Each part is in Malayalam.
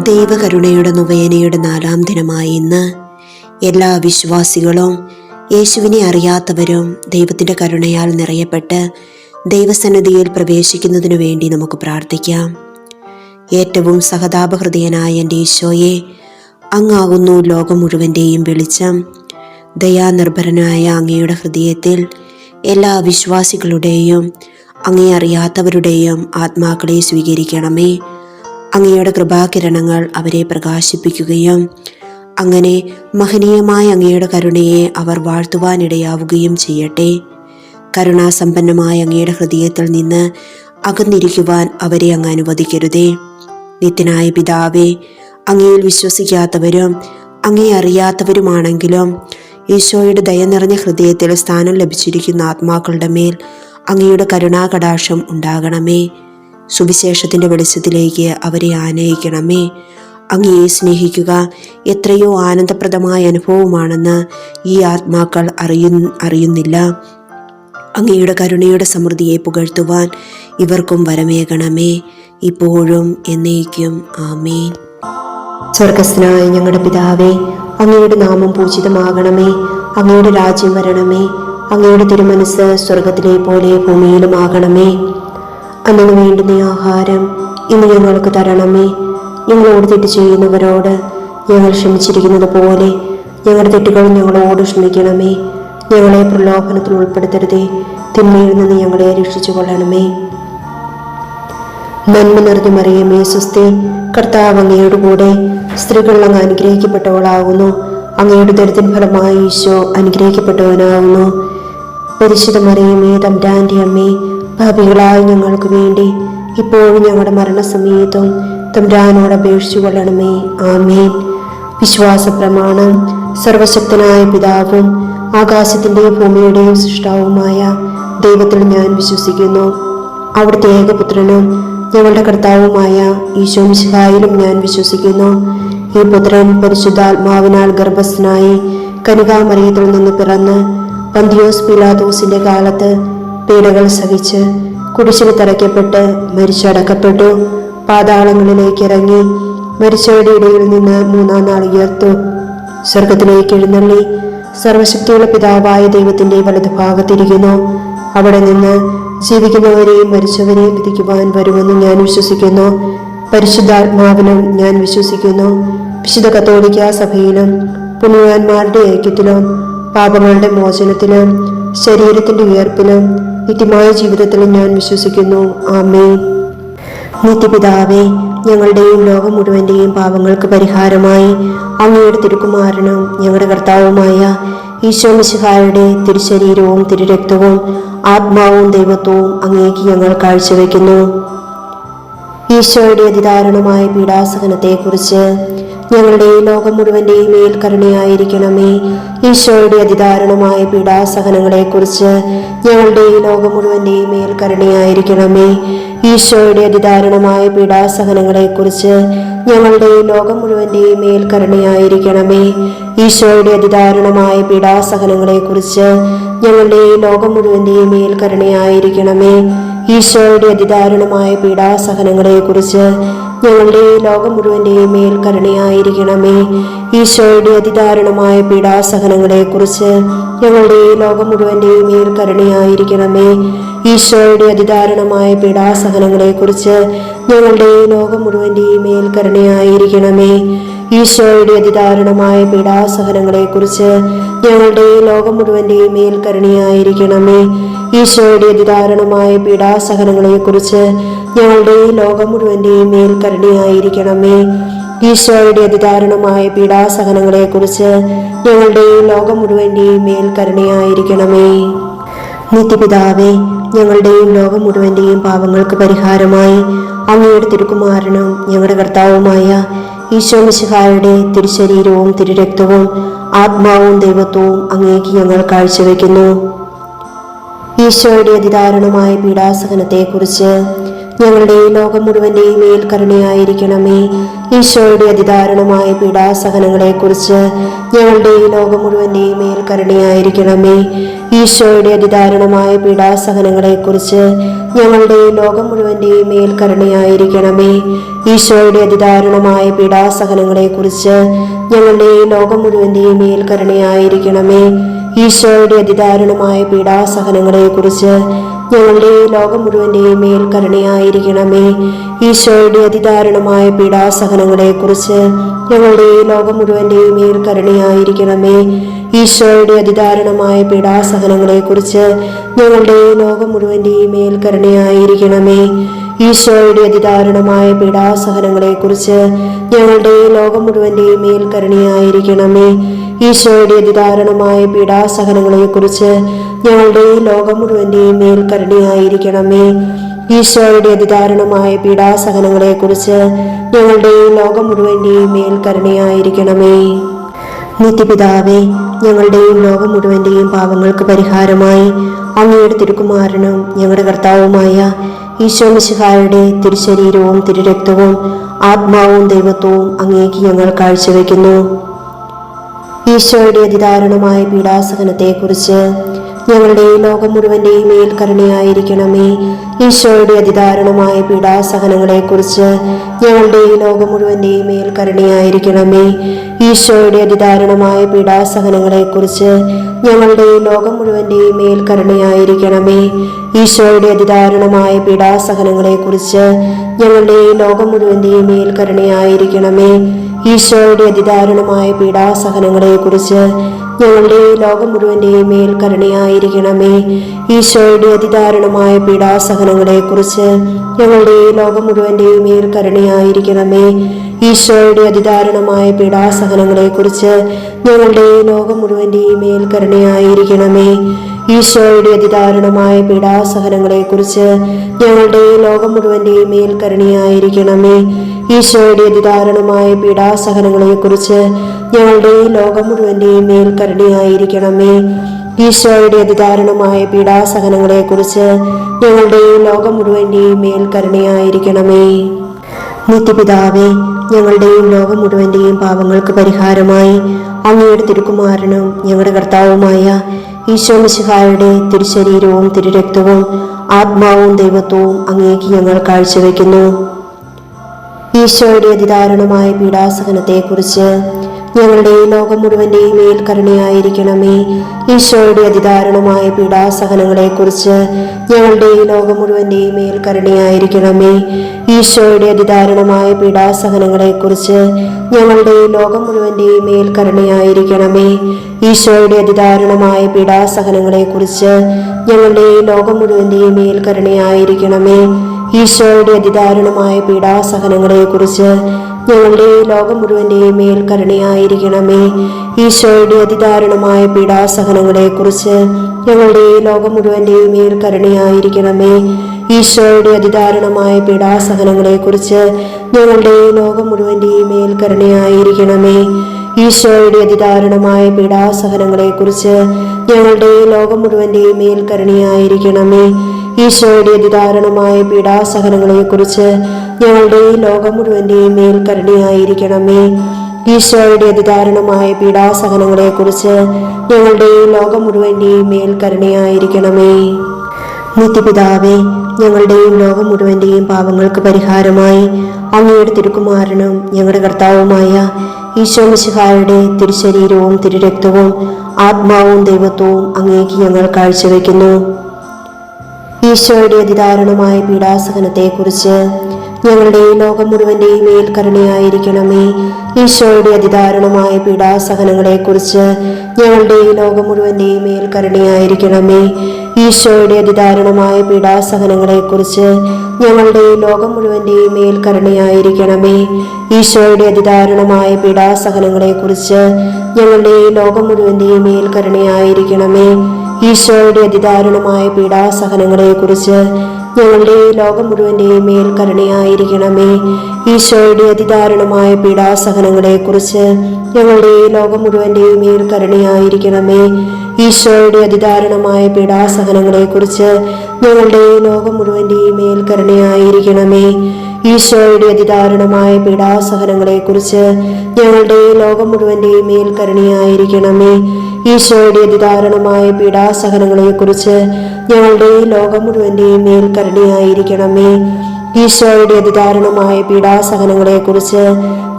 ദൈവകരുണയുടെ നൊവേനയുടെ 4-ാം ദിനമായ ഇന്ന് എല്ലാ വിശ്വാസികളും യേശുവിനെ അറിയാത്തവരും ദൈവത്തിൻ്റെ കരുണയാൽ നിറയപ്പെട്ട് ദൈവസന്നിധിയിൽ പ്രവേശിക്കുന്നതിനു വേണ്ടി നമുക്ക് പ്രാർത്ഥിക്കാം. ഏറ്റവും സഹതാപഹൃദയനായ എൻ്റെ ഈശോയെ, അങ്ങാകുന്നു ലോകം മുഴുവൻ്റെയും വെളിച്ചം. ദയാനിർഭരനായ അങ്ങയുടെ ഹൃദയത്തിൽ എല്ലാ വിശ്വാസികളുടെയും അങ്ങയെ അറിയാത്തവരുടെയും ആത്മാക്കളെ സ്വീകരിക്കണമേ. അങ്ങയുടെ കൃപാകിരണങ്ങൾ അവരെ പ്രകാശിപ്പിക്കുകയും അങ്ങനെ മഹനീയമായ അങ്ങയുടെ കരുണയെ അവർ വാഴ്ത്തുവാനിടയാവുകയും ചെയ്യട്ടെ. കരുണാസമ്പന്നമായ അങ്ങയുടെ ഹൃദയത്തിൽ നിന്ന് അകന്നിരിക്കുവാൻ അവരെ അങ്ങ് അനുവദിക്കരുതേ. നിത്യനായ പിതാവേ, അങ്ങയിൽ വിശ്വസിക്കാത്തവരും അങ്ങയെ അറിയാത്തവരുമാണെങ്കിലും ഈശോയുടെ ദയ നിറഞ്ഞ ഹൃദയത്തിൽ സ്ഥാനം ലഭിച്ചിരിക്കുന്ന ആത്മാക്കളുടെ മേൽ അങ്ങയുടെ കരുണാകടാക്ഷം ഉണ്ടാകണമേ. സുവിശേഷത്തിൻ്റെ വെളിച്ചത്തിലേക്ക് അവരെ ആനയിക്കണമേ. അങ്ങയെ സ്നേഹിക്കുക എത്രയോ ആനന്ദപ്രദമായ അനുഭവമാണെന്ന് ഈ ആത്മാക്കൾ അറിയുന്നില്ല. അങ്ങയുടെ കരുണയുടെ സമൃദ്ധിയെ പുകഴ്ത്തുവാൻ ഇവർക്കും വരമേകണമേ, ഇപ്പോഴും എന്നേക്കും. ആമേൻ. സ്വർഗസ്ഥനായ ഞങ്ങളുടെ പിതാവേ, അങ്ങയുടെ നാമം പൂജിതമാകണമേ. അങ്ങയുടെ രാജ്യം വരണമേ. അങ്ങയുടെ തിരുമനസ് സ്വർഗത്തിലെ പോലെ ഭൂമിയിലുമാകണമേ. അന്നു വേണ്ടുന്ന ആഹാരം ഇന്ന് ഞങ്ങൾക്ക് തരണമേ. ഞങ്ങളോട് തെറ്റ് ചെയ്യുന്നവരോട് ഞങ്ങൾ ക്ഷമിച്ചിരിക്കുന്നത് പോലെ ഞങ്ങളുടെ തെറ്റുകൾ ഞങ്ങളോട് ക്ഷമിക്കണമേ. ഞങ്ങളെ പ്രലോഭനത്തിൽ ഉൾപ്പെടുത്തരുതേ, തിന്മയിൽ നിന്ന് ഞങ്ങളെ രക്ഷിച്ചു കൊള്ളണമേ. നന്മ നിറഞ്ഞ മറിയമേ സ്വസ്തി, കർത്താവ് അങ്ങയുടെ കൂടെ സ്ത്രീകൾ അങ്ങ് അനുഗ്രഹിക്കപ്പെട്ടവളാകുന്നു. അങ്ങയുടെ ദരിദ്രൻ ഫലമായി ഈശോ അനുഗ്രഹിക്കപ്പെട്ടവനാകുന്നു. പരിശുദ്ധ മറിയമേ തമ്പുരാന്റെ അമ്മേ, പാപികളായ ഞങ്ങൾക്ക് വേണ്ടി ഇപ്പോഴും ഞങ്ങളുടെ മരണസമയത്തും തമ്പുരാനോട് അപേക്ഷിച്ചു കൊള്ളണമേ. ആമേൻ. വിശ്വാസ പ്രമാണം. സർവശക്തനായ പിതാവും ആകാശത്തിൻ്റെയും ഭൂമിയുടെയും സൃഷ്ടാവുമായ ദൈവത്തിൽ ഞാൻ വിശ്വസിക്കുന്നു. അവിടുത്തെ ഏകപുത്രനും ഞങ്ങളുടെ കർത്താവുമായ ഈശോ മിശിഹായിലും ഞാൻ വിശ്വസിക്കുന്നു. ഈ പുത്രൻ പരിശുദ്ധാത്മാവിനാൽ ഗർഭസ്ഥനായി കന്യകാമറിയത്തിൽ നിന്ന് പിറന്ന് പന്തിയോസ് പീലാത്തോസിന്റെ കാലത്ത് പീഡകൾ സഹിച്ച് കുരിശിൽ തറയ്ക്കപ്പെട്ട് മരിച്ചടക്കപ്പെട്ടു. പാതാളങ്ങളിലേക്ക് ഇറങ്ങി മരിച്ചവരുടെ ഇടയിൽ നിന്ന് 3-ാം നാൾ ഉയർത്തു. സ്വർഗത്തിലേക്ക് എഴുന്നള്ളി സർവശക്തിയുള്ള പിതാവായ ദൈവത്തിന്റെ വലതുഭാഗത്തിരിക്കുന്നു. അവിടെ നിന്ന് ജീവിക്കുന്നവരെയും മരിച്ചവരെയും വിധിക്കുവാൻ വരുമെന്ന് ഞാൻ വിശ്വസിക്കുന്നു. പരിശുദ്ധാത്മാവിലും ഞാൻ വിശ്വസിക്കുന്നു. വിശുദ്ധ കത്തോലിക്കാ സഭയിലും പുണ്യവാന്മാരുടെ ഐക്യത്തിലും പാപങ്ങളുടെ മോചനത്തിലും ശരീരത്തിന്റെ ഉയർപ്പിലും നിത്യമായ ജീവിതത്തിലും ഞാൻ വിശ്വസിക്കുന്നു. ആമേൻ. നിത്യപിതാവേ, ഞങ്ങളുടെയും ലോകം മുഴുവന്റെയും പാപങ്ങൾക്ക് പരിഹാരമായി അങ്ങയുടെ തിരുക്കുമാരനും ഞങ്ങളുടെ കർത്താവുമായ ഈശോ മിശിഹായുടെ തിരുശരീരവും തിരുരക്തവും ആത്മാവും ദൈവത്വവും അങ്ങേക്ക് ഞങ്ങൾ കാഴ്ചവെക്കുന്നു. ഈശോയുടെ അതിദാരുണമായ പീഡാസഹനത്തെക്കുറിച്ച് ഞങ്ങളുടെ ലോകം മുഴുവന്റെയും മേൽ കരുണയായിരിക്കണമേ. ഈശോയുടെ അതിദാരുണമായ പീഡാസഹനങ്ങളെക്കുറിച്ച് ഞങ്ങളുടെ ലോകം മുഴുവന്റെയും മേൽ കരുണയായിരിക്കണമേ. ഈശോയുടെ അതിദാരുണമായ പീഡാസഹനങ്ങളെക്കുറിച്ച് ഞങ്ങളുടെ ലോകം മുഴുവന്റെയും മേൽ കരുണയായിരിക്കണമേ. ഈശോയുടെ അതിദാരുണമായ പീഡാസഹനങ്ങളെക്കുറിച്ച് ഞങ്ങളുടെ ലോകം മുഴുവന്റെയും മേൽ കരുണയായിരിക്കണമേ. ഈശോയുടെ അതിദാരുണമായ പീഡാസഹനങ്ങളെക്കുറിച്ച് ഞങ്ങളുടെ ലോകം മുഴുവന്റെയും മേൽ കരുണയായിരിക്കണമേ. ഈശോയുടെ അതിദാരുണമായ പീഡാസഹനങ്ങളെക്കുറിച്ച് ഞങ്ങളുടെ ലോകം മുഴുവന്റെയും മേൽ കരുണയായിരിക്കണമേ. ഈശോയുടെ അതിദാരുണമായ പീഡാസഹനങ്ങളെക്കുറിച്ച് ഞങ്ങളുടെ ലോകം മുഴുവന്റെയും മേൽ കരുണയായിരിക്കണമേ. ഈശോയുടെ അതിദാരുണമായ പീഡാസഹനങ്ങളെക്കുറിച്ച് ഞങ്ങളുടെ ലോകം മുഴുവന്റെയും മേൽ കരുണയായിരിക്കണമേ. ഈശോയുടെ അതിദാരുണമായ പീഡാസഹനങ്ങളെക്കുറിച്ച് ഞങ്ങളുടെ ലോകം മുഴുവന്റെയും മേൽ കരുണയായിരിക്കണമേ. ഈശോയുടെ അതിദാരുണമായ പീഡാസഹനങ്ങളെക്കുറിച്ച് ഞങ്ങളുടെ ലോകം മുഴുവന്റെയും മേൽ കരുണയായിരിക്കണമേ. നിത്യപിതാവേ, ഞങ്ങളുടെയും ലോകം മുഴുവന്റെയും പാപങ്ങൾക്ക് പരിഹാരമായി അങ്ങയുടെ തിരുക്കുമാരനും ഞങ്ങളുടെ കർത്താവുമായ ഈശോ മിശിഹായുടെ തിരുശരീരവും തിരുരക്തവും ആത്മാവും ദൈവത്വവും അങ്ങേക്ക് ഞങ്ങൾ കാഴ്ചവെക്കുന്നു. ഈശോയുടെ അതിദാരുണമായ പീഡാസഹനത്തെക്കുറിച്ച് ഞങ്ങളുടെ ലോകം മുഴുവന്റെയും മേൽ കരുണയായിരിക്കണമേ. ഈശോയുടെ അതിദാരുണമായ പീഡാസഹനങ്ങളെക്കുറിച്ച് ഞങ്ങളുടെയും ലോകം മുഴുവന്റെയും മേൽ കരുണയായിരിക്കണമേ. ഈശോയുടെ അതിദാരുണമായ പീഡാസഹനങ്ങളെക്കുറിച്ച് ഞങ്ങളുടെയും ലോകം മുഴുവന്റെയും മേൽ കരുണയായിരിക്കണമേ. ഈശോയുടെ അതിദാരുണമായ പീഡാസഹനങ്ങളെക്കുറിച്ച് ഞങ്ങളുടെയും ലോകം മുഴുവന്റെയും മേൽ കരുണയായിരിക്കണമേ. ഈശോയുടെ അതിദാരുണമായ പീഡാസഹനങ്ങളെക്കുറിച്ച് ഞങ്ങളുടെയും ലോകം മുഴുവന്റെയും മേൽ കരുണയായിരിക്കണമേ. ഈശോയുടെ അതിദാരുണമായ പീഡാസഹനങ്ങളെക്കുറിച്ച് ഞങ്ങളുടെയും ലോകം മുഴുവന്റെയും മേൽ കരുണയായിരിക്കണമേ. ഈശോയുടെ അതിദാരുണമായ പീഡാസഹനങ്ങളെക്കുറിച്ച് ഞങ്ങളുടെയും ലോകം മുഴുവന്റെയും മേൽ കരുണയായിരിക്കണമേ. ഈശോയുടെ അതിദാരുണമായ പീഡാസഹനങ്ങളെക്കുറിച്ച് ഞങ്ങളുടെയും ലോകം മുഴുവന്റെയും മേൽ കരുണയായിരിക്കണമേ. ഈശോയുടെ അതിദാരുണമായ പീഡാസഹനങ്ങളെക്കുറിച്ച് ഞങ്ങളുടെയും ലോകം മുഴുവന്റെയും മേൽ കരുണയായിരിക്കണമേ. ഈശോയുടെ അതിദാരുണമായ പീഡാസഹനങ്ങളെക്കുറിച്ച് ഞങ്ങളുടെയും ലോകം മുഴുവന്റെയും മേൽ കരുണയായിരിക്കണമേ. നിത്യപിതാവേ, ഞങ്ങളുടെയും ലോകം മുഴുവന്റെയും പാപങ്ങൾക്ക് പരിഹാരമായി അങ്ങയുടെ തിരുക്കുമാരനും ഞങ്ങളുടെ കർത്താവുമായ ഈശോ മിശിഹായുടെ തിരുശരീരവും തിരുരക്തവും ആത്മാവും ദൈവത്വവും അങ്ങേക്ക് ഞങ്ങൾ കാഴ്ചവെക്കുന്നു. ഈശോയുടെ അതിദാരുണമായ പീഡാസഹനത്തെക്കുറിച്ച് ഞങ്ങളുടെയും ലോകം മുഴുവന്റെയും മേൽ കരുണയായിരിക്കണമേ. ഈശോയുടെ അതിദാരുണമായ പീഡാസഹനങ്ങളെക്കുറിച്ച് ഞങ്ങളുടെയും ലോകം മുഴുവന്റെയും മേൽ കരുണയായിരിക്കണമേ. ഈശോയുടെ അതിദാരുണമായ പീഡാസഹനങ്ങളെക്കുറിച്ച് ഞങ്ങളുടെയും ലോകം മുഴുവന്റെയും മേൽ കരുണയായിരിക്കണമേ. ഈശോയുടെ അതിദാരുണമായ പീഡാസഹനങ്ങളെക്കുറിച്ച് ഞങ്ങളുടെയും ലോകം മുഴുവന്റെയും മേൽ കരുണയായിരിക്കണമേ. ഈശോയുടെ അതിദാരുണമായ പീഡാസഹനങ്ങളെക്കുറിച്ച് ഞങ്ങളുടെയും ലോകം മുഴുവന്റെയും മേൽ കരുണയായിരിക്കണമേ. ഈശോയുടെ അതിദാരുണമായ പീഡാസഹനങ്ങളെക്കുറിച്ച് ഞങ്ങളുടെയും ലോകം മുഴുവന്റെയും മേൽ കരുണയായിരിക്കണമേ. ഈശോയുടെ അതിദാരുണമായ പീഡാസഹനങ്ങളെക്കുറിച്ച് ഞങ്ങളുടെയും ലോകം മുഴുവന്റെയും മേൽ കരുണയായിരിക്കണമേ. ഈശോയുടെ അതിദാരുണമായ പീഡാസഹനങ്ങളെക്കുറിച്ച് ഞങ്ങളുടെയും ലോകം മുഴുവന്റെയും മേൽ കരുണയായിരിക്കണമേ. ഈശോയുടെ അതിദാരുണമായ പീഡാസഹനങ്ങളെക്കുറിച്ച് ഞങ്ങളുടെയും ലോകം മുഴുവന്റെയും മേൽ കരുണയായിരിക്കണമേ. ഈശോയുടെ അതിദാരുണമായ പീഡാസഹനങ്ങളെക്കുറിച്ച് ഞങ്ങളുടെയും ലോകം മുഴുവന്റെയും മേൽ കരുണയായിരിക്കണമേ. നിത്യപിതാവേ, ഞങ്ങളുടെയും ലോകം മുഴുവന്റെയും പാപങ്ങൾക്ക് പരിഹാരമായി അങ്ങയുടെ തിരുക്കുമാരനും ഞങ്ങളുടെ കർത്താവുമായ ഈശോ മിശിഹായുടെ തിരുശരീരവും തിരുരക്തവും ആത്മാവും ദൈവത്വവും അങ്ങേക്ക് ഞങ്ങൾ കാഴ്ചവെക്കുന്നു. ഈശോയുടെ അതിദാരുണമായ പീഡാസഹനത്തെക്കുറിച്ച് ഞങ്ങളുടെയും ലോകം മുഴുവന്റെയും മേൽ കരുണയായിരിക്കണമേ. ഈശോയുടെ അതിദാരുണമായ പീഡാസഹനങ്ങളെക്കുറിച്ച് ഞങ്ങളുടെയും ലോകം മുഴുവന്റെയും മേൽ കരുണയായിരിക്കണമേ. ഈശോയുടെ അതിദാരുണമായ പീഡാസഹനങ്ങളെക്കുറിച്ച് ഞങ്ങളുടെയും ലോകം മുഴുവന്റെയും മേൽ കരുണയായിരിക്കണമേ. ഈശോയുടെ അതിദാരുണമായ പീഡാസഹനങ്ങളെക്കുറിച്ച് ഞങ്ങളുടെയും ലോകം മുഴുവന്റെയും മേൽ കരുണയായിരിക്കണമേ. ഈശോയുടെ അതിദാരുണമായ പീഡാസഹനങ്ങളെക്കുറിച്ച് ഞങ്ങളുടെയും ലോകം മുഴുവന്റെയും മേൽ കരുണയായിരിക്കണമേ. ഈശോയുടെ അതിദാരുണമായ പീഡാസഹനങ്ങളെക്കുറിച്ച് ഞങ്ങളുടെയും ലോകം മുഴുവന്റെയും മേൽ കരുണയായിരിക്കണമേ. ഈശോയുടെ അതിദാരുണമായ പീഡാസഹനങ്ങളെക്കുറിച്ച് ഞങ്ങളുടെയും ലോകം മുഴുവന്റെയും മേൽ കരുണയായിരിക്കണമേ. ഈശോയുടെ അതിദാരുണമായ പീഡാസഹനങ്ങളെക്കുറിച്ച് ഞങ്ങളുടെയും ലോകം മുഴുവന്റെയും മേൽ കരുണയായിരിക്കണമേ. ഈശോയുടെ അതിദാരുണമായ പീഡാസഹനങ്ങളെക്കുറിച്ച് ഞങ്ങളുടെയും ലോകം മുഴുവന്റെയും മേൽ കരുണയായിരിക്കണമേ. ഈശോയുടെ അതിദാരുണമായ പീഡാസഹനങ്ങളെക്കുറിച്ച് ഞങ്ങളുടെയും ലോകം മുഴുവന്റെയും മേൽ കരുണയായിരിക്കണമേ. നിത്യപിതാവേ, ഞങ്ങളുടെയും ലോകം മുഴുവന്റെയും പാപങ്ങൾക്ക് പരിഹാരമായി അങ്ങയുടെ തിരുക്കുമാരനും ഞങ്ങളുടെ കർത്താവുമായ ഈശോ മിശിഹായുടെ തിരുശരീരവും തിരുരക്തവും ആത്മാവും ദൈവത്വവും അങ്ങേക്ക് ഞങ്ങൾ കാഴ്ചവെക്കുന്നു. ഈശോയുടെ അതിദാരുണമായ പീഡാസഹനത്തെക്കുറിച്ച് ഞങ്ങളുടെയും ലോകം മുഴുവന്റെയും മേൽ കരുണയായിരിക്കണമേ. ഈശോയുടെ അതിദാരുണമായ പീഡാസഹനങ്ങളെക്കുറിച്ച് ഞങ്ങളുടെയും ലോകം മുഴുവന്റെയും മേൽ കരുണയായിരിക്കണമേ. ഈശോയുടെ അതിദാരുണമായ പീഡാസഹനങ്ങളെക്കുറിച്ച് ഞങ്ങളുടെയും ലോകം മുഴുവന്റെയും മേൽ കരുണയായിരിക്കണമേ. ഈശോയുടെ അതിദാരുണമായ പീഡാസഹനങ്ങളെക്കുറിച്ച് ഞങ്ങളുടെയും ലോകം മുഴുവന്റെയും മേൽ കരുണയായിരിക്കണമേ. ഈശോയുടെ അതിദാരുണമായ പീഡാസഹനങ്ങളെക്കുറിച്ച് ഞങ്ങളുടെയും ലോകം മുഴുവന്റെയും മേൽ കരുണയായിരിക്കണമേ. ഈശോയുടെ അതിദാരുണമായ പീഡാസഹനങ്ങളെക്കുറിച്ച് ഞങ്ങളുടെയും ലോകം മുഴുവന്റെയും മേൽ കരുണയായിരിക്കണമേ. ഈശോയുടെ അതിദാരുണമായ പീഡാസഹനങ്ങളെക്കുറിച്ച് ഞങ്ങളുടെയും ലോകം മുഴുവന്റെയും മേൽ കരുണയായിരിക്കണമേ. ഈശോയുടെ അതിദാരുണമായ പീഡാസഹനങ്ങളെക്കുറിച്ച് ഞങ്ങളുടെയും ലോകം മുഴുവന്റെയും മേൽ കരുണയായിരിക്കണമേ. ഈശോയുടെ അതിദാരുണമായ പീഡാസഹനങ്ങളെക്കുറിച്ച് ഞങ്ങളുടെയും ലോകം മുഴുവന്റെയും മേൽ കരുണയായിരിക്കണമേ. ഈശോയുടെ അതിദാരുണമായ പീഡാസഹനങ്ങളെക്കുറിച്ച്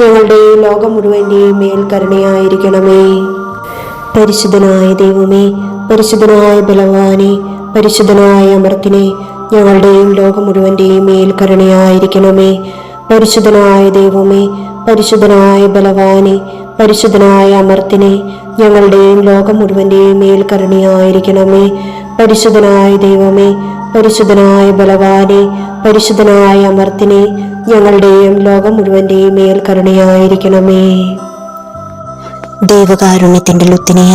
ഞങ്ങളുടെയും ലോകം മുഴുവന്റെയും മേൽ കരുണയായിരിക്കണമേ. പരിശുദ്ധനായ ദൈവമേ, പരിശുദ്ധനായ ബലവാനെ, പരിശുദ്ധനായ അമർത്തിനെ, ഞങ്ങളുടെയും ലോകം മുഴുവന്റെയും മേൽ കരുണയായിരിക്കണമേ. പരിശുദ്ധനായ ദൈവമേ, പരിശുദ്ധനായ ബലവാനെ, പരിശുദ്ധനായ അമർത്തിനെ, ഞങ്ങളുടെയും ലോകം മുഴുവന്റെയും മേൽ കരുണയായിരിക്കണമേ. പരിശുദ്ധനായ ദൈവമേ, പരിശുദ്ധനായ ബലവാനെ, പരിശുദ്ധനായ അമർത്തിനെ, ഞങ്ങളുടെയും ലോകം മുഴുവന്റെയും മേൽ കരുണയായിരിക്കണമേ. ദൈവകാരുണ്യത്തിന്റെ ലുത്തിനിയ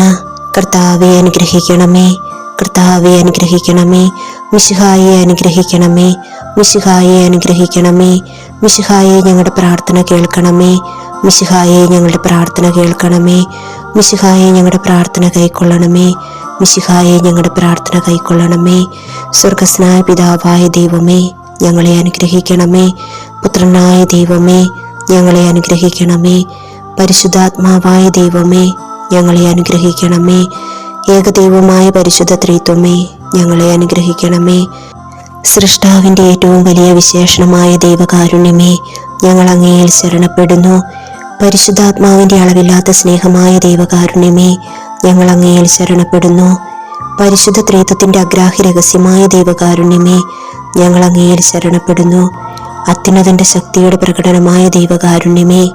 കർത്താവെ അനുഗ്രഹിക്കണമേ. കർത്താവെ അനുഗ്രഹിക്കണമേ. മിശിഹായെ അനുഗ്രഹിക്കണമേ. മിശിഹായെ അനുഗ്രഹിക്കണമേ. മിശിഹായെ ഞങ്ങളുടെ പ്രാർത്ഥന കേൾക്കണമേ. മിശിഹായെ ഞങ്ങളുടെ പ്രാർത്ഥന കേൾക്കണമേ. മിശിഹായെ ഞങ്ങളുടെ പ്രാർത്ഥന കൈക്കൊള്ളണമേ. മിശിഹായെ ഞങ്ങളുടെ പ്രാർത്ഥന കൈക്കൊള്ളണമേ. സ്വർഗസ്നായ പിതാവായ ദൈവമേ, ഞങ്ങളെ അനുഗ്രഹിക്കണമേ. പുത്രനായ ദൈവമേ, ഞങ്ങളെ അനുഗ്രഹിക്കണമേ. പരിശുദ്ധാത്മാവായ ദൈവമേ, ഞങ്ങളെ അനുഗ്രഹിക്കണമേ. ഏകദൈവമായ പരിശുദ്ധ ത്രിത്വമേ, ഞങ്ങളെ അനുഗ്രഹിക്കണമേ. സൃഷ്ടാവിന്റെ ഏറ്റവും വലിയ വിശേഷണമായ ദൈവകാരുണ്യമേ, ഞങ്ങൾ അങ്ങയിൽ ശരണപ്പെടുന്നു. പരിശുദ്ധാത്മാവിന്റെ അളവില്ലാത്ത സ്നേഹമായ ദൈവകാരുണ്യമേ, ഞങ്ങൾ അങ്ങയിൽ ശരണപ്പെടുന്നു. പരിശുദ്ധ ത്രിത്വത്തിന്റെ അഗ്രാഹ്യ രഹസ്യമായ ദൈവകാരുണ്യമേ, ഞങ്ങൾ അങ്ങയിൽ ശരണപ്പെടുന്നു. അത്യുന്നതന്റെ ശക്തിയുടെ പ്രകടനമായ ദൈവകാരുണ്യമേ,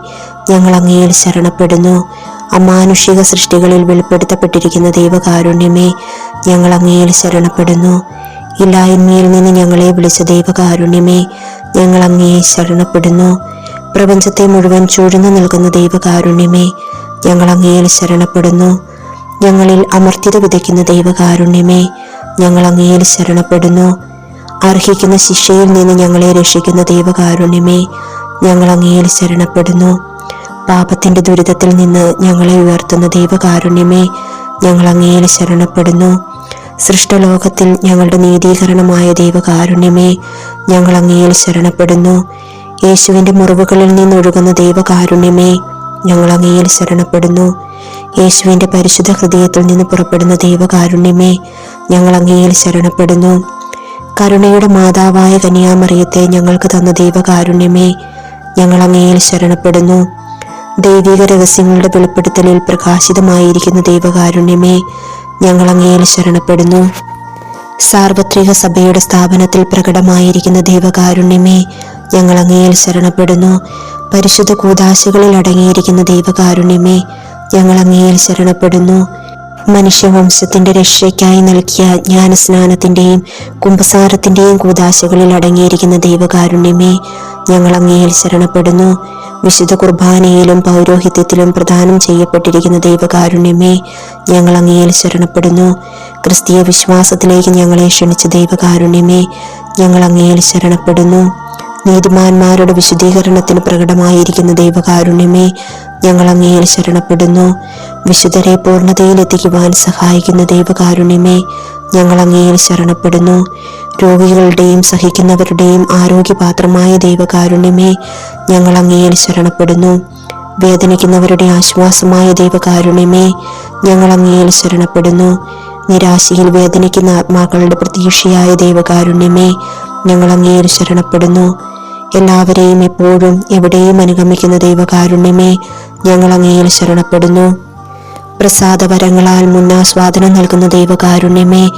ഞങ്ങൾ അങ്ങയിൽ ശരണപ്പെടുന്നു. അമാനുഷിക സൃഷ്ടികളിൽ വെളിപ്പെടുത്തപ്പെട്ടിരിക്കുന്ന ദൈവകാരുണ്യമേ, ഞങ്ങൾ അങ്ങയിൽ ശരണപ്പെടുന്നു. ഇല്ലായ്മയിൽ നിന്ന് ഞങ്ങളെ വിളിച്ച ദൈവകാരുണ്യമേ, ഞങ്ങൾ അങ്ങയെ ശരണപ്പെടുന്നു. പ്രപഞ്ചത്തെ മുഴുവൻ ചൂഴ്ന്നു നിൽക്കുന്ന ദൈവകാരുണ്യമേ, ഞങ്ങൾ അങ്ങയിൽ ശരണപ്പെടുന്നു. ഞങ്ങളിൽ അമർത്യത വിതയ്ക്കുന്ന ദൈവകാരുണ്യമേ, ഞങ്ങൾ അങ്ങയിൽ ശരണപ്പെടുന്നു. അർഹിക്കുന്ന ശിക്ഷയിൽ നിന്ന് ഞങ്ങളെ രക്ഷിക്കുന്ന ദൈവകാരുണ്യമേ, ഞങ്ങൾ അങ്ങയിൽ ശരണപ്പെടുന്നു. പാപത്തിന്റെ ദുരിതത്തിൽ നിന്ന് ഞങ്ങളെ ഉയർത്തുന്ന ദൈവകാരുണ്യമേ, ഞങ്ങൾ അങ്ങയിൽ ശരണപ്പെടുന്നു. സൃഷ്ടലോകത്തിൽ ഞങ്ങളുടെ നീതീകരണമായ ദൈവകാരുണ്യമേ, ഞങ്ങൾ അങ്ങയിൽ ശരണപ്പെടുന്നു. യേശുവിന്റെ മുറിവുകളിൽ നിന്നൊഴുകുന്ന ദൈവകാരുണ്യമേ, ഞങ്ങൾ അങ്ങയിൽ ശരണപ്പെടുന്നു. യേശുവിന്റെ പരിശുദ്ധ ഹൃദയത്തിൽ നിന്ന് പുറപ്പെടുന്ന ദൈവകാരുണ്യമേ, ഞങ്ങൾ അങ്ങയിൽ ശരണപ്പെടുന്നു. കരുണയുടെ മാതാവായ കന്യാമറിയത്തെ ഞങ്ങൾക്ക് തന്ന ദൈവകാരുണ്യമേ, ഞങ്ങൾ അങ്ങയിൽ ശരണപ്പെടുന്നു. ദൈവിക രഹസ്യങ്ങളുടെ വെളിപ്പെടുത്തലിൽ പ്രകാശിതമായിരിക്കുന്ന ദൈവകാരുണ്യമേ, ഞങ്ങൾ അങ്ങയിൽ ശരണപ്പെടുന്നു. സാർവത്രിക സഭയുടെ സ്ഥാപനത്തിൽ പ്രകടമായിരിക്കുന്ന ദൈവകാരുണ്യമേ, ഞങ്ങൾ അങ്ങയിൽ ശരണപ്പെടുന്നു. പരിശുദ്ധ കൂദാശകളിൽ അടങ്ങിയിരിക്കുന്ന ദൈവകാരുണ്യമേ, ഞങ്ങൾ അങ്ങയിൽ ശരണപ്പെടുന്നു. മനുഷ്യവംശത്തിന്റെ രക്ഷയ്ക്കായി നൽകിയ ജ്ഞാനസ്നാനത്തിന്റെയും കുംഭസാരത്തിന്റെയും കൂദാശകളിൽ അടങ്ങിയിരിക്കുന്ന ദൈവകാരുണ്യമേ, ഞങ്ങൾ അങ്ങയിൽ ശരണപ്പെടുന്നു. വിശുദ്ധ കുർബാനയിലും പൗരോഹിത്യത്തിലും പ്രദാനം ചെയ്യപ്പെട്ടിരിക്കുന്ന ദൈവകാരുണ്യമേ, ഞങ്ങൾ അങ്ങയിൽ ശരണപ്പെടുന്നു. ക്രിസ്തീയ വിശ്വാസത്തിലേക്ക് ഞങ്ങളെ ക്ഷണിച്ച ദൈവകാരുണ്യമേ, ഞങ്ങൾ അങ്ങയിൽ ശരണപ്പെടുന്നു. നീതിമാന്മാരുടെ വിശുദ്ധീകരണത്തിന് പ്രകടമായിരിക്കുന്ന ദൈവകാരുണ്യമേ, ഞങ്ങൾ അങ്ങയിൽ ശരണപ്പെടുന്നു. വിശുദ്ധരെ പൂർണ്ണതയിൽ എത്തിക്കുവാൻ സഹായിക്കുന്ന ദൈവകാരുണ്യമേ, ഞങ്ങൾ അങ്ങയിൽ ശരണപ്പെടുന്നു. രോഗികളുടെയും സഹിക്കുന്നവരുടെയും ആരോഗ്യപാത്രമായ ദൈവകാരുണ്യമേ, ഞങ്ങൾ അങ്ങയിൽ ശരണപ്പെടുന്നു. വേദനിക്കുന്നവരുടെ ആശ്വാസമായ ദൈവകാരുണ്യമേ, ഞങ്ങൾ അങ്ങയിൽ ശരണപ്പെടുന്നു. നിരാശയിൽ വേദനിക്കുന്ന ആത്മാക്കളുടെ പ്രതീക്ഷയായ ദൈവകാരുണ്യമേ, ഞങ്ങൾ അങ്ങയിൽ ശരണപ്പെടുന്നു. എല്ലാവരെയും എപ്പോഴും എവിടെയും അനുഗമിക്കുന്ന ദൈവകാരുണ്യമേ, ഞങ്ങൾ അങ്ങയിൽ ശരണപ്പെടുന്നു. പ്രസാദവരങ്ങളാൽ മുന്നാസ്വാദനം നൽകുന്ന ദൈവകാരുണ്യമേ,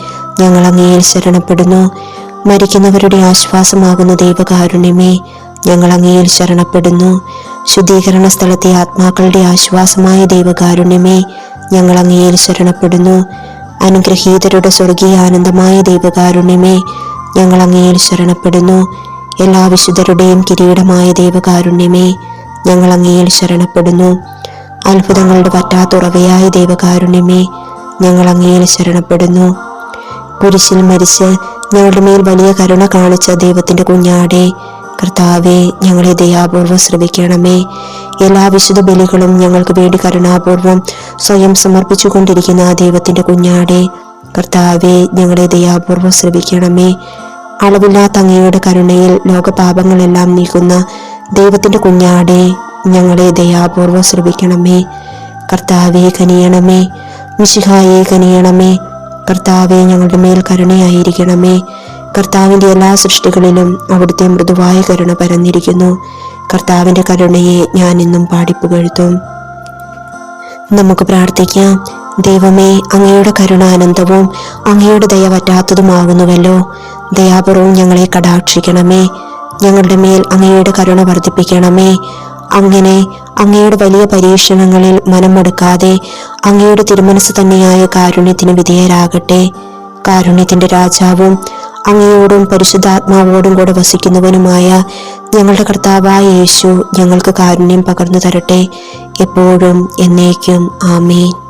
ഞങ്ങൾ അങ്ങയിൽ ശരണപ്പെടുന്നു. മരിക്കുന്നവരുടെ ആശ്വാസമാകുന്ന ദൈവകാരുണ്യമേ, ഞങ്ങൾ അങ്ങയിൽ ശരണപ്പെടുന്നു. ശുദ്ധീകരണ സ്ഥലത്തെ ആത്മാക്കളുടെ ആശ്വാസമായ ദൈവകാരുണ്യമേ, ഞങ്ങൾ അങ്ങയിൽ ശരണപ്പെടുന്നു. അനുഗ്രഹീതരുടെ സ്വർഗീയ ആനന്ദമായ ദൈവകാരുണ്യമേ, ഞങ്ങൾ അങ്ങയിൽ ശരണപ്പെടുന്നു. എല്ലാ വിശുദ്ധരുടെയും കിരീടമായ ദൈവകാരുണ്യമേ, ഞങ്ങൾ അങ്ങയിൽ ശരണപ്പെടുന്നു. അത്ഭുതങ്ങളുടെ പറ്റാത്തുറവയായ ദൈവകാരുണ്യമേ, ഞങ്ങൾ അങ്ങയിൽ ശരണപ്പെടുന്നു. കുരിശിൽ മരിച്ച് ഞങ്ങളുടെ മേൽ വലിയ കരുണ കാണിച്ച ദൈവത്തിന്റെ കുഞ്ഞാടെ, കർത്താവെ, ഞങ്ങളെ ദയാപൂർവം ശ്രവിക്കണമേ. എല്ലാ വിശുദ്ധ ബലികളും ഞങ്ങൾക്ക് വേണ്ടി കരുണാപൂർവം സ്വയം സമർപ്പിച്ചുകൊണ്ടിരിക്കുന്ന ആ ദൈവത്തിന്റെ കുഞ്ഞാടെ, കർത്താവെ, ഞങ്ങളെ ദയാപൂർവം ശ്രവിക്കണമേ. അളവില്ലാത്ത അങ്ങയുടെ കരുണയിൽ ലോകപാപങ്ങളെല്ലാം നീക്കുന്ന ദൈവത്തിന്റെ കുഞ്ഞാടെ, ഞങ്ങളെ ദയാപൂർവ്വം ശ്രവിക്കണമേ. കർത്താവേ കനിയണമേ. മിശിഹായെ കനിയണമേ. കർത്താവെ ഞങ്ങളുടെ മേൽ കരുണയായിരിക്കണമേ. കർത്താവിന്റെ എല്ലാ സൃഷ്ടികളിലും അവിടുത്തെ മൃദുവായ കരുണ പരന്നിരിക്കുന്നു. കർത്താവിന്റെ കരുണയെ ഞാൻ ഇന്നും പാടിപ്പുകഴ്ത്തും. നമുക്ക് പ്രാർത്ഥിക്കാം. ദൈവമേ, അങ്ങയുടെ കരുണ അനന്തവും അങ്ങയുടെ ദയ പറ്റാത്തതുമാകുന്നുവല്ലോ. ദയാപൂർവം ഞങ്ങളെ കടാക്ഷിക്കണമേ. ഞങ്ങളുടെ മേൽ അങ്ങയുടെ കരുണ വർദ്ധിപ്പിക്കണമേ. അങ്ങനെ അങ്ങയുടെ വലിയ പരീക്ഷണങ്ങളിൽ മനമൊടുക്കാതെ അങ്ങയുടെ തിരുമനസ് തന്നെയായ കാരുണ്യത്തിന് വിധേയരാകട്ടെ. കാരുണ്യത്തിന്റെ രാജാവും അങ്ങയോടും പരിശുദ്ധാത്മാവോടും കൂടെ വസിക്കുന്നവനുമായ ഞങ്ങളുടെ കർത്താവായ യേശു ഞങ്ങൾക്ക് കാരുണ്യം പകർന്നു തരട്ടെ, എപ്പോഴും എന്നേക്കും. ആമേൻ.